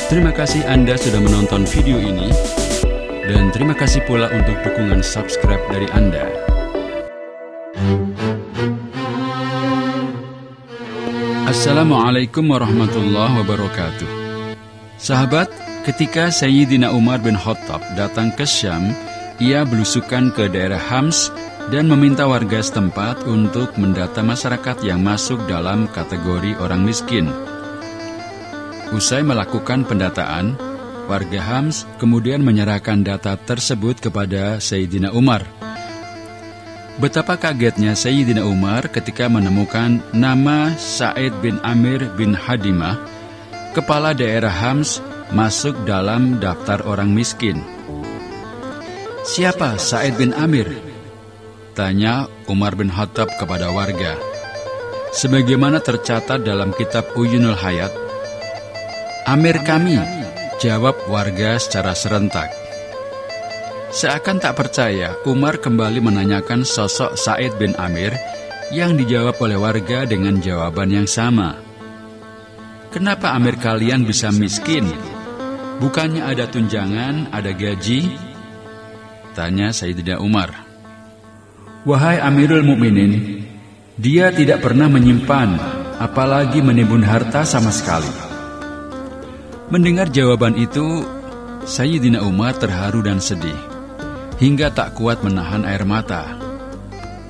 Terima kasih Anda sudah menonton video ini, dan terima kasih pula untuk dukungan subscribe dari Anda. Assalamualaikum warahmatullahi wabarakatuh. Sahabat, ketika Sayyidina Umar bin Khattab datang ke Syam, ia belusukan ke daerah Hams dan meminta warga setempat untuk mendata masyarakat yang masuk dalam kategori orang miskin. Usai melakukan pendataan, warga Hams kemudian menyerahkan data tersebut kepada Sayyidina Umar. Betapa kagetnya Sayyidina Umar ketika menemukan nama Sa'id bin Amir bin Hadimah, kepala daerah Hams, masuk dalam daftar orang miskin. "Siapa Sa'id bin Amir?" tanya Umar bin Khattab kepada warga. "Sebagaimana tercatat dalam kitab Uyunul Hayat, Amir kami," jawab warga secara serentak. Seakan tak percaya, Umar kembali menanyakan sosok Sa'id bin Amir yang dijawab oleh warga dengan jawaban yang sama. "Kenapa Amir kalian bisa miskin? Bukannya ada tunjangan, ada gaji?" tanya Sayyidina Umar. "Wahai Amirul Mukminin, dia tidak pernah menyimpan, apalagi menimbun harta sama sekali." Mendengar jawaban itu, Sayyidina Umar terharu dan sedih, hingga tak kuat menahan air mata.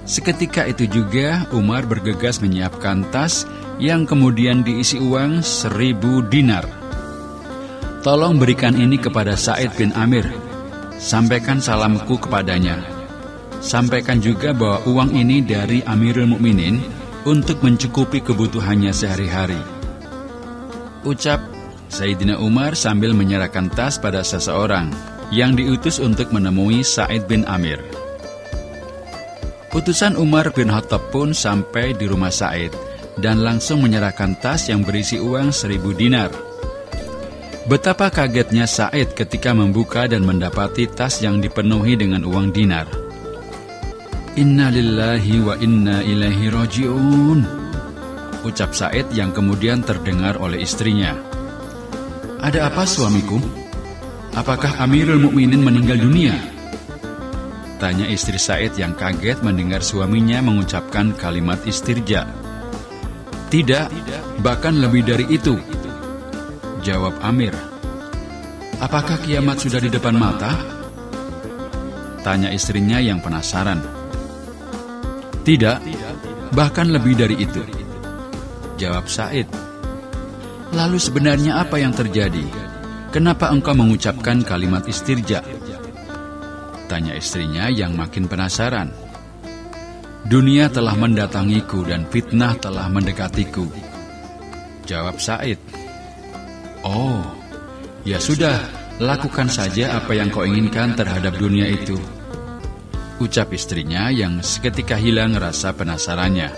Seketika itu juga Umar bergegas menyiapkan tas yang kemudian diisi uang 1000 dinar. "Tolong berikan ini kepada Sa'id bin Amir. Sampaikan salamku kepadanya. Sampaikan juga bahwa uang ini dari Amirul Mukminin untuk mencukupi kebutuhannya sehari-hari," ucap Sayyidina Umar sambil menyerahkan tas pada seseorang yang diutus untuk menemui Sa'id bin Amir. Utusan Umar bin Khattab pun sampai di rumah Sa'id dan langsung menyerahkan tas yang berisi uang 1000 dinar. Betapa kagetnya Sa'id ketika membuka dan mendapati tas yang dipenuhi dengan uang dinar. "Inna lillahi wa inna ilaihi raji'un," ucap Sa'id yang kemudian terdengar oleh istrinya. "Ada apa suamiku? Apakah Amirul Mukminin meninggal dunia?" tanya istri Sa'id yang kaget mendengar suaminya mengucapkan kalimat istirja. "Tidak, bahkan lebih dari itu," jawab Amir. "Apakah kiamat sudah di depan mata?" tanya istrinya yang penasaran. "Tidak, bahkan lebih dari itu," jawab Sa'id. "Lalu sebenarnya apa yang terjadi? Kenapa engkau mengucapkan kalimat istirja?" tanya istrinya yang makin penasaran. "Dunia telah mendatangiku dan fitnah telah mendekatiku," jawab Sa'id. "Oh, ya sudah, lakukan saja apa yang kau inginkan terhadap dunia itu," ucap istrinya yang seketika hilang rasa penasarannya.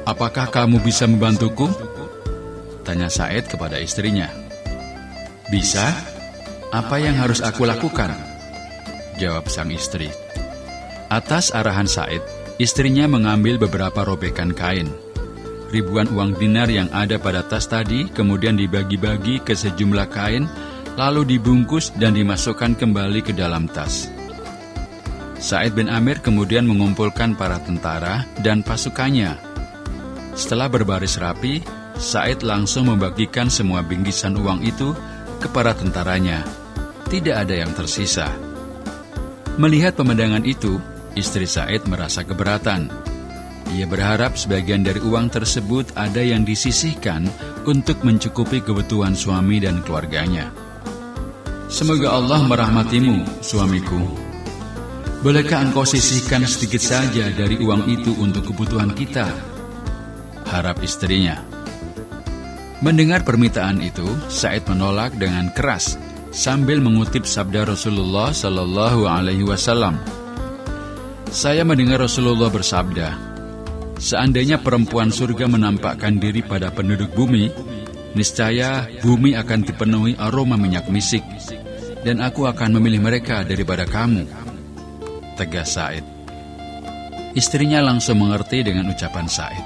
"Apakah kamu bisa membantuku?" tanya Sa'id kepada istrinya. "Bisa? Apa yang harus aku lakukan?" jawab sang istri. Atas arahan Sa'id, istrinya mengambil beberapa robekan kain. Ribuan uang dinar yang ada pada tas tadi kemudian dibagi-bagi ke sejumlah kain, lalu dibungkus dan dimasukkan kembali ke dalam tas. Sa'id bin Amir kemudian mengumpulkan para tentara dan pasukannya. Setelah berbaris rapi, Sa'id langsung membagikan semua bingkisan uang itu kepada tentaranya. Tidak ada yang tersisa. Melihat pemandangan itu, istri Sa'id merasa keberatan. Ia berharap sebagian dari uang tersebut ada yang disisihkan untuk mencukupi kebutuhan suami dan keluarganya. "Semoga Allah merahmatimu, suamiku. Bolehkah engkau sisihkan sedikit saja dari uang itu untuk kebutuhan kita?" harap istrinya. Mendengar permintaan itu, Sa'id menolak dengan keras sambil mengutip sabda Rasulullah Sallallahu Alaihi Wasallam. "Saya mendengar Rasulullah bersabda, seandainya perempuan surga menampakkan diri pada penduduk bumi, niscaya bumi akan dipenuhi aroma minyak misik, dan aku akan memilih mereka daripada kamu," tegas Sa'id. Istrinya langsung mengerti dengan ucapan Sa'id.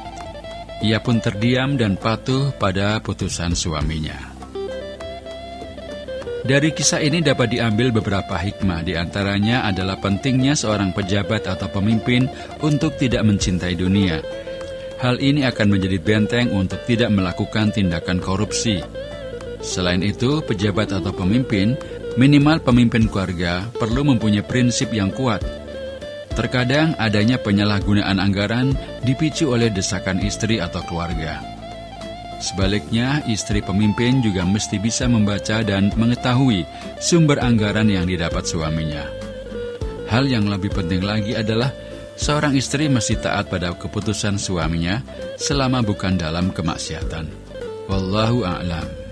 Ia pun terdiam dan patuh pada putusan suaminya. Dari kisah ini dapat diambil beberapa hikmah, di antaranya adalah pentingnya seorang pejabat atau pemimpin untuk tidak mencintai dunia. Hal ini akan menjadi benteng untuk tidak melakukan tindakan korupsi. Selain itu, pejabat atau pemimpin, minimal pemimpin keluarga, perlu mempunyai prinsip yang kuat. Terkadang adanya penyalahgunaan anggaran dipicu oleh desakan istri atau keluarga. Sebaliknya, istri pemimpin juga mesti bisa membaca dan mengetahui sumber anggaran yang didapat suaminya. Hal yang lebih penting lagi adalah seorang istri mesti taat pada keputusan suaminya selama bukan dalam kemaksiatan. Wallahu a'lam.